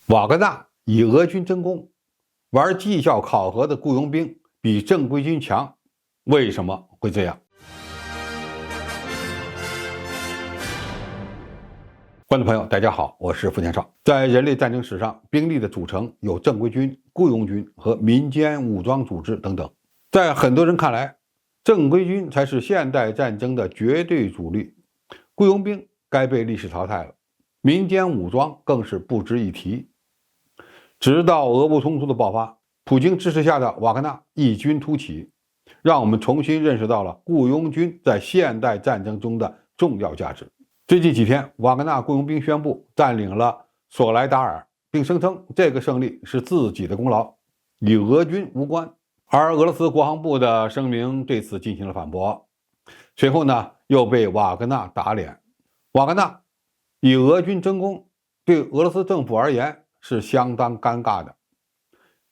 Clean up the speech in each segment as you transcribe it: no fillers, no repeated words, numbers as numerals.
瓦格纳以俄军争功，玩绩效考核的雇佣兵比正规军强，为什么会这样？观众朋友，大家好，我是付天少。在人类战争史上，兵力的组成有正规军、雇佣军和民间武装组织等等。在很多人看来，正规军才是现代战争的绝对主力，雇佣兵该被历史淘汰了，民间武装更是不值一提。直到俄乌冲突的爆发，普京支持下的瓦格纳异军突起，让我们重新认识到了雇佣军在现代战争中的重要价值。最近几天，瓦格纳雇佣兵宣布占领了索莱达尔，并声称这个胜利是自己的功劳，与俄军无关。而俄罗斯国防部的声明对此进行了反驳，随后呢又被瓦格纳打脸。瓦格纳与俄军争功，对俄罗斯政府而言是相当尴尬的。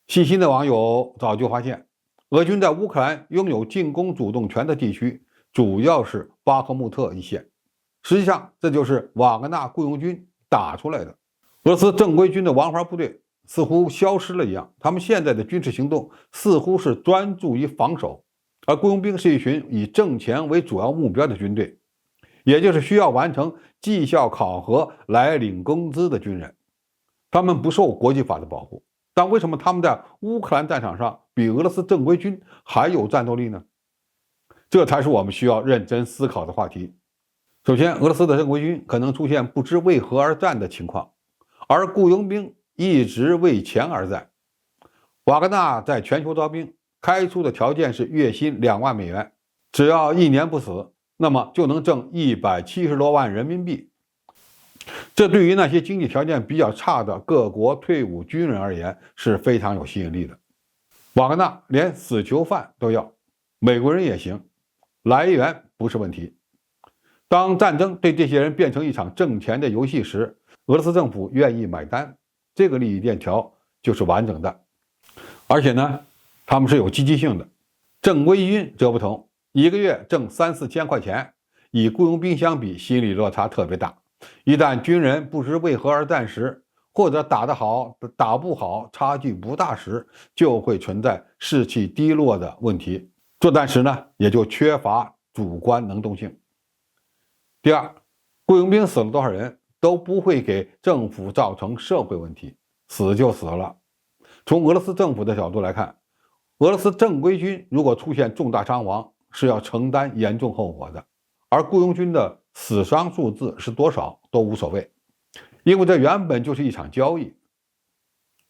细心的网友早就发现，俄军在乌克兰拥有进攻主动权的地区主要是巴赫穆特一线，实际上这就是瓦格纳雇佣军打出来的。俄罗斯正规军的王牌部队似乎消失了一样，他们现在的军事行动似乎是专注于防守，而雇佣兵是一群以挣钱为主要目标的军队，也就是需要完成绩效考核来领工资的军人。他们不受国际法的保护，但为什么他们在乌克兰战场上比俄罗斯正规军还有战斗力呢？这才是我们需要认真思考的话题。首先，俄罗斯的正规军可能出现不知为何而战的情况，而雇佣兵一直为钱而战。瓦格纳在全球招兵，开出的条件是月薪2万美元，只要1年不死，那么就能挣170多万人民币。这对于那些经济条件比较差的各国退伍军人而言是非常有吸引力的。瓦格纳连死囚犯都要，美国人也行，来源不是问题。当战争对这些人变成一场挣钱的游戏时，俄罗斯政府愿意买单，这个利益链条就是完整的。而且呢，他们是有积极性的。正规军则不同，一个月挣3、4千块钱，与雇佣兵相比，心理落差特别大。一旦军人不知为何而战时，或者打得好打不好差距不大时，就会存在士气低落的问题，作战时呢也就缺乏主观能动性。第二，雇佣兵死了多少人都不会给政府造成社会问题，死就死了。从俄罗斯政府的角度来看，俄罗斯正规军如果出现重大伤亡，是要承担严重后果的，而雇佣军的死伤数字是多少都无所谓，因为这原本就是一场交易。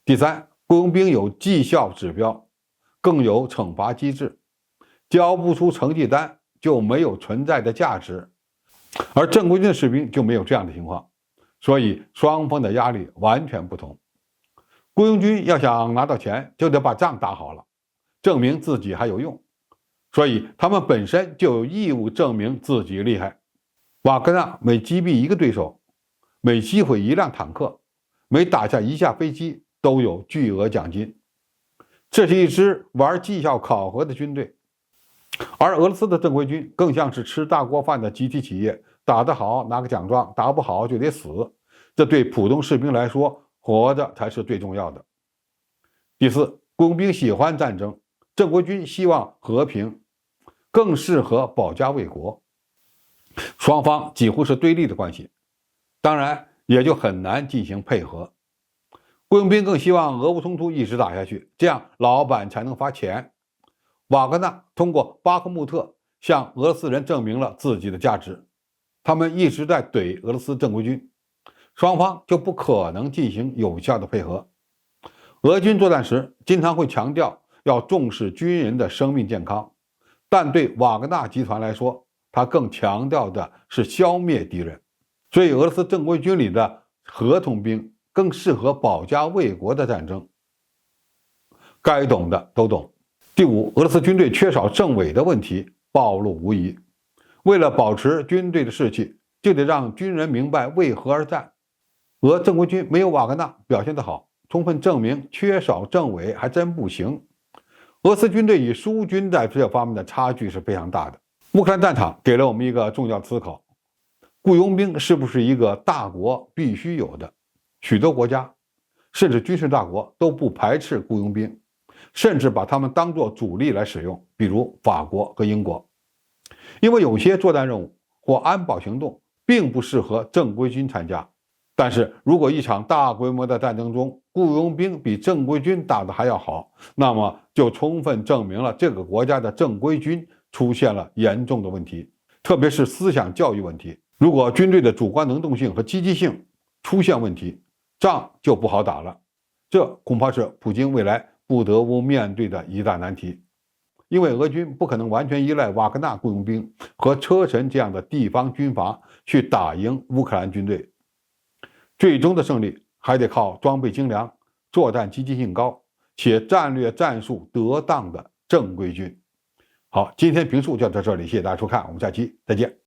第三，雇佣兵有绩效指标，更有惩罚机制，交不出成绩单就没有存在的价值，而正规军的士兵就没有这样的情况，所以双方的压力完全不同。雇佣军要想拿到钱，就得把仗打好了，证明自己还有用，所以他们本身就有义务证明自己厉害。瓦格纳每击毙一个对手，每击毁1辆坦克，每打下1架飞机，都有巨额奖金。这是一支玩绩效考核的军队，而俄罗斯的正规军更像是吃大锅饭的集体企业，打得好拿个奖状，打不好就得死。这对普通士兵来说，活着才是最重要的。第四，雇佣兵喜欢战争，正规军希望和平，更适合保家卫国。双方几乎是对立的关系，当然也就很难进行配合。雇佣兵更希望俄乌冲突一直打下去，这样老板才能发钱。瓦格纳通过巴赫穆特向俄罗斯人证明了自己的价值，他们一直在怼俄罗斯正规军，双方就不可能进行有效的配合。俄军作战时经常会强调要重视军人的生命健康，但对瓦格纳集团来说，他更强调的是消灭敌人，所以俄罗斯正规军里的合同兵更适合保家卫国的战争。该懂的都懂。第五，俄罗斯军队缺少政委的问题暴露无遗。为了保持军队的士气，就得让军人明白为何而战。俄正规军没有瓦格纳表现得好，充分证明缺少政委还真不行。俄罗斯军队与苏军在这方面的差距是非常大的。乌克兰战场给了我们一个重要思考：雇佣兵是不是一个大国必须有的？许多国家甚至军事大国都不排斥雇佣兵，甚至把他们当作主力来使用，比如法国和英国。因为有些作战任务或安保行动并不适合正规军参加，但是如果一场大规模的战争中，雇佣兵比正规军打得还要好，那么就充分证明了这个国家的正规军出现了严重的问题，特别是思想教育问题。如果军队的主观能动性和积极性出现问题，仗就不好打了。这恐怕是普京未来不得不面对的一大难题。因为俄军不可能完全依赖瓦格纳雇佣兵和车臣这样的地方军阀去打赢乌克兰军队，最终的胜利还得靠装备精良、作战积极性高且战略战术得当的正规军。好，今天评述就到这里，谢谢大家收看，我们下期再见。